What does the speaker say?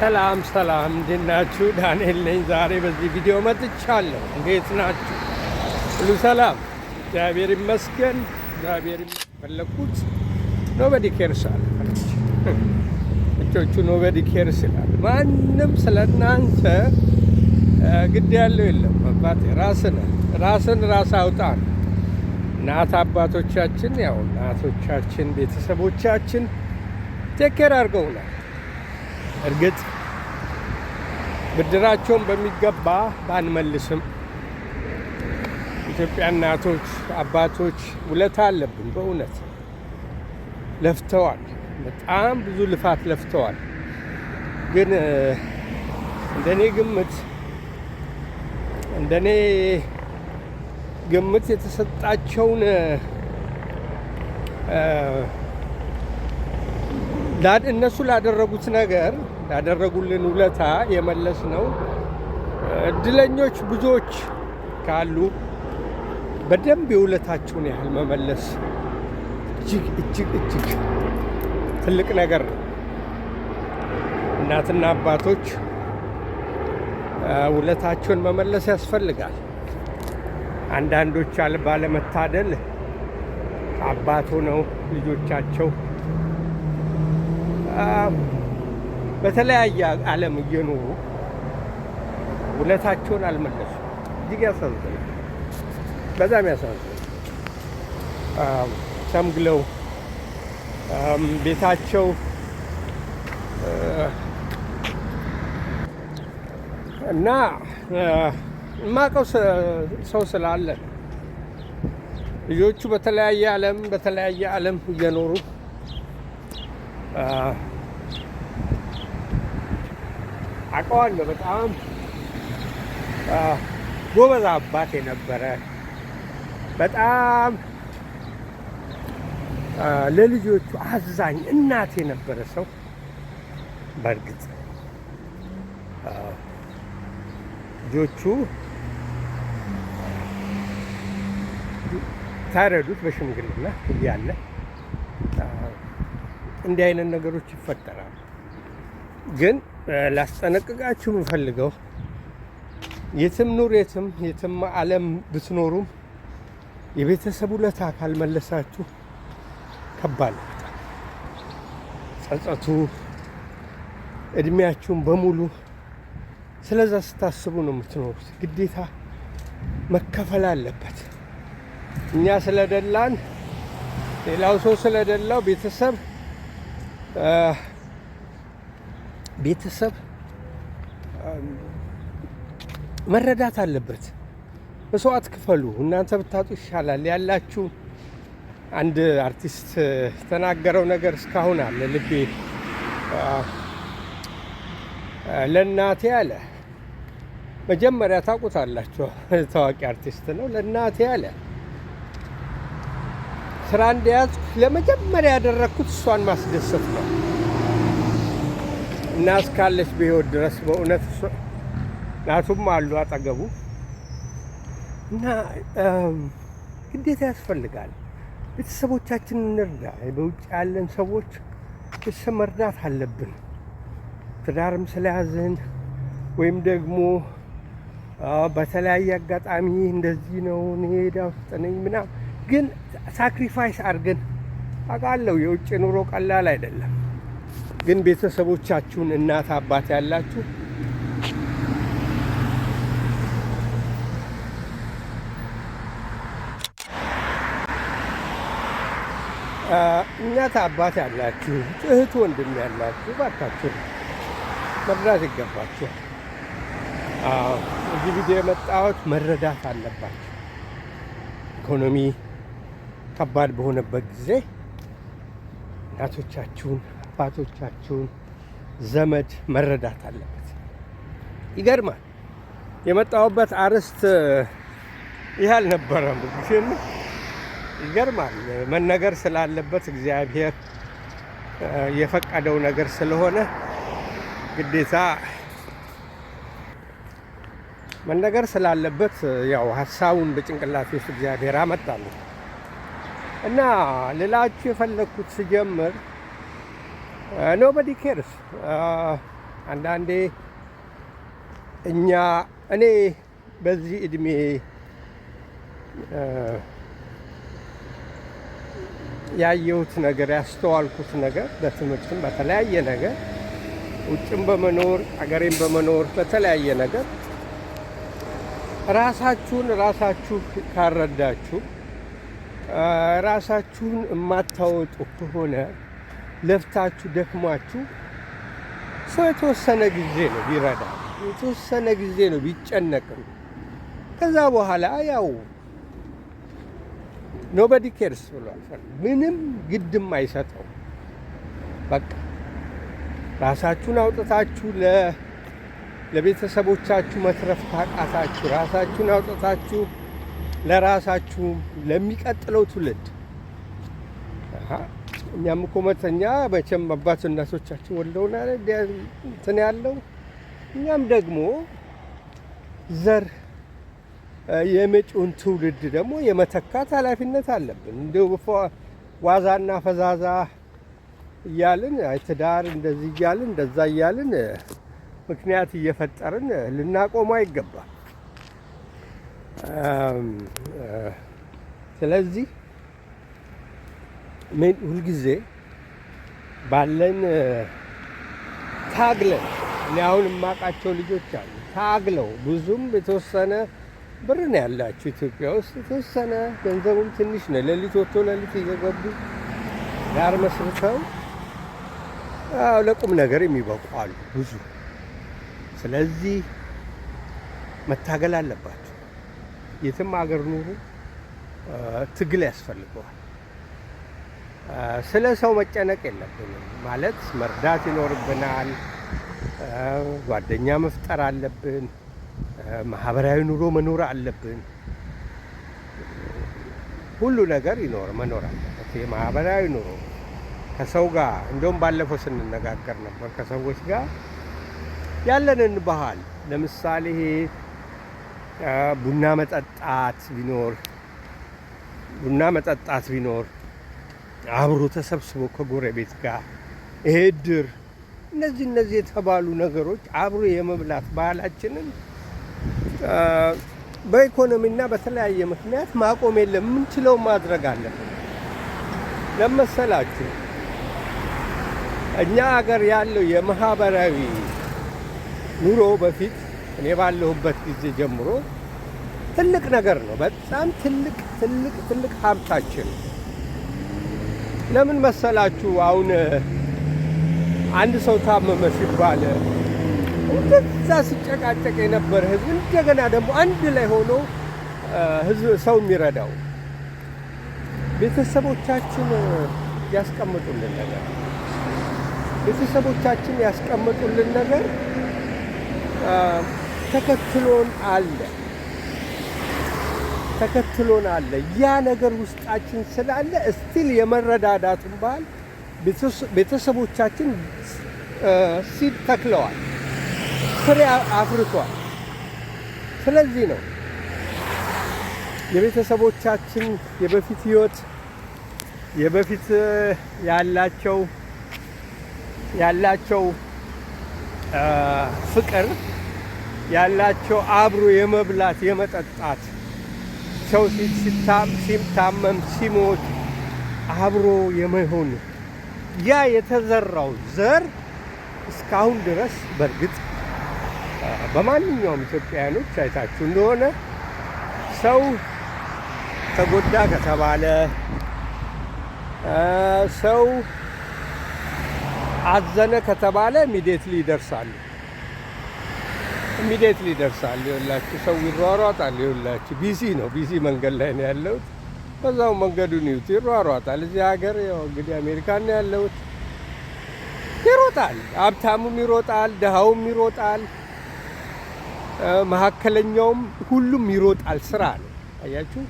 ሰላም ሰላም፣ እንዴት ናችሁ? ዳንኤል ነኝ። ዛሬ በዚህ ቪዲዮ መጥቻለሁ። እንዴት ናችሁ? ሁሉ ሰላም? እግዚአብሔር ይመስገን። እግዚአብሔር ፈለኩት ኖበዲ ኬርስ አለ እጮቹ ኖበዲ ኬርስ ይላል። ማንም ስለ እናንተ ግድ ያለው የለም። አባቴ ራስን ራስ አውጣ ነው። እናት አባቶቻችን ያው እናቶቻችን ቤተሰቦቻችን ቴኬር አድርገውናል። እርግጥ ብድራቸውን በሚገባ ባንመልስም ኢትዮጵያ እናቶች አባቶች ውለታ አለብን። በእውነት ለፍተዋል፣ በጣም ብዙ ልፋት ለፍተዋል። ግን እንደኔ ግምት የተሰጣቸውን እነሱ ላደረጉት ነገር ላደረጉልን ውለታ የመለስ ነው። እድለኞች ብዙዎች ካሉ በደንብ የውለታቸውን ያህል መመለስ እጅግ ትልቅ ነገር ነው። እናትና አባቶች ውለታቸውን መመለስ ያስፈልጋል። አንዳንዶች ባለመታደል አባት ሆነው ልጆቻቸው በተለያየ ዓለም እየኖሩ ውለታቸውን አልመለሱም። እጅግ ያሳዝናል። በጣም ያሳዝናል። ሸምግለው ቤታቸው እና የማውቀው ሰው ስላለ ልጆቹ በተለያየ ዓለም እየኖሩ አውቀዋለሁ። በጣም ጎበዝ አባት የነበረ በጣም ለልጆቹ አዛኝ እናት የነበረ ሰው በእርግጥ ልጆቹ ታረዱት በሽምግልና እያለ እንዲህ አይነት ነገሮች ይፈጠራሉ። ግን ላስጠነቅቃችሁ የምፈልገው የትም ዓለም ብትኖሩም የቤተሰብ ውለታ ካልመለሳችሁ ከባድ ነው። ጸጸቱ እድሜያችሁን በሙሉ ስለዛ ስታስቡ ነው የምትኖሩት። ግዴታ መከፈል አለበት። እኛ ስለደላን ሌላው ሰው ስለደላው ቤተሰብ መረዳት አለበት። መስዋዕት ክፈሉ። እናንተ ብታጡ ይሻላል ያላችሁ። አንድ አርቲስት ተናገረው ነገር እስካሁን አለ ልቤ። ለእናቴ አለ መጀመሪያ ታውቁታላችሁ፣ ታዋቂ አርቲስት ነው። ለእናቴ አለ ስራ እንደያዝኩ ለመጀመሪያ ያደረግኩት እሷን ማስደሰት ነው እና እስካለች በሕይወት ድረስ በእውነት እናቱም አሉ አጠገቡ እና ግዴታ ያስፈልጋል። ቤተሰቦቻችንን እንርዳ። በውጭ ያለን ሰዎች ቤተሰብ መርዳት አለብን። ትዳርም ስለያዝን ወይም ደግሞ በተለያየ አጋጣሚ እንደዚህ ነው እኔ ዕዳ ውስጥ ነኝ ምናምን፣ ግን ሳክሪፋይስ አድርገን አውቃለሁ። የውጭ ኑሮ ቀላል አይደለም። ግን ቤተሰቦቻችሁን እናት አባት ያላችሁ እናት አባት ያላችሁ እህት ወንድም ያላችሁ ባካችሁ መርዳት ይገባችኋል። እዚህ ቪዲዮ የመጣሁት መረዳት አለባችሁ። ኢኮኖሚ ከባድ በሆነበት ጊዜ እናቶቻችሁን አባቶቻችሁን ዘመድ መረዳት አለበት። ይገርማል። የመጣሁበት አርዕስት ይህ አልነበረም፣ ግን ይገርማል። መነገር ስላለበት እግዚአብሔር የፈቀደው ነገር ስለሆነ ግዴታ መነገር ስላለበት ያው ሀሳቡን በጭንቅላቴ ውስጥ እግዚአብሔር አመጣልኝ እና ልላችሁ የፈለግኩት ስጀምር ኖበዲ ኬርስ አንዳንዴ እኔ በዚህ እድሜ ያየሁት ነገር ያስተዋልኩት ነገር በትምህርትም በተለያየ ነገር ውጭም በመኖር አገሬም በመኖር በተለያየ ነገር ራሳችሁ ካረዳችሁ ራሳችሁን የማታወጡ ከሆነ ለፍታችሁ ደክሟችሁ ሰው የተወሰነ ጊዜ ነው ቢረዳ፣ የተወሰነ ጊዜ ነው ቢጨነቅም፣ ከዛ በኋላ ያው ኖበዲ ኬርስ ብሏል። ምንም ግድም አይሰጠው። በቃ ራሳችሁን አውጥታችሁ ለቤተሰቦቻችሁ መትረፍ ታቃታችሁ፣ ራሳችሁን አውጥታችሁ ለራሳችሁ ለሚቀጥለው ትውልድ እኛም እኮ መተኛ መቼም አባት እናቶቻችን ወልደውና እንትን ያለው እኛም ደግሞ ዘር የመጪውን ትውልድ ደግሞ የመተካት ኃላፊነት አለብን። እንዲሁ ዋዛና ፈዛዛ እያልን ትዳር እንደዚህ እያልን እንደዛ እያልን ምክንያት እየፈጠርን ልናቆመው አይገባም። ስለዚህ ሁልጊዜ ባለን ታግለን እኔ አሁን የማውቃቸው ልጆች አሉ ታግለው ብዙም የተወሰነ ብር ነው ያላቸው ኢትዮጵያ ውስጥ የተወሰነ ገንዘቡም ትንሽ ነው። ሌሊት ወጥቶ ሌሊት እየገቡ ዳር መስርተው ለቁም ነገር የሚበቁ አሉ ብዙ። ስለዚህ መታገል አለባቸው። የትም አገር ኑሩ ትግል ያስፈልገዋል። ስለ ሰው መጨነቅ የለብንም ማለት መርዳት ይኖርብናል። ጓደኛ መፍጠር አለብን። ማህበራዊ ኑሮ መኖር አለብን። ሁሉ ነገር መኖር አለበት። የማህበራዊ ኑሮ ከሰው ጋር እንደውም ባለፈው ስንነጋገር ነበር ከሰዎች ጋር ያለንን ባህል ለምሳሌ ቡና መጠጣት ቢኖር አብሮ ተሰብስቦ ከጎረቤት ጋር እድር እነዚህ የተባሉ ነገሮች አብሮ የመብላት ባህላችንን በኢኮኖሚና በተለያየ ምክንያት ማቆም የለም። የምንችለው ማድረግ አለብን። ለመሰላችሁ እኛ ሀገር ያለው የማህበራዊ ኑሮ በፊት እኔ ባለሁበት ጊዜ ጀምሮ ትልቅ ነገር ነው። በጣም ትልቅ ሀብታችን። ለምን መሰላችሁ? አሁን አንድ ሰው ታመመ ሲባል እንደዛ ሲጨቃጨቅ የነበረ ህዝብ እንደገና ደግሞ አንድ ላይ ሆኖ ሰው የሚረዳው ቤተሰቦቻችን ያስቀምጡልን ነገር ተከትሎን አለ። ያ ነገር ውስጣችን ስላለ እስቲል የመረዳዳቱን ባህል ቤተሰቦቻችን ሲድ ተክለዋል፣ ፍሬ አፍርቷል። ስለዚህ ነው የቤተሰቦቻችን የበፊት ህይወት የበፊት ያላቸው ፍቅር ያላቸው አብሮ የመብላት የመጠጣት ሰው ሲታመም ሲሞት አብሮ የመሆን ያ የተዘራው ዘር እስካሁን ድረስ በእርግጥ በማንኛውም ኢትዮጵያውያኖች አይታችሁ እንደሆነ ሰው ተጎዳ ከተባለ ሰው አዘነ ከተባለ ኢሚዲየትሊ ይደርሳሉ። ይኸውላችሁ ሰው ይሯሯጣል። ይኸውላችሁ ቢዚ መንገድ ላይ ነው ያለሁት። በዛው መንገዱን ይዩት፣ ይሯሯጣል። እዚህ ሀገር ያው እንግዲህ አሜሪካን ነው ያለሁት። ይሮጣል፣ ሀብታሙም ይሮጣል፣ ድሃውም ይሮጣል፣ መካከለኛውም ሁሉም ይሮጣል። ስራ ነው። አያችሁ።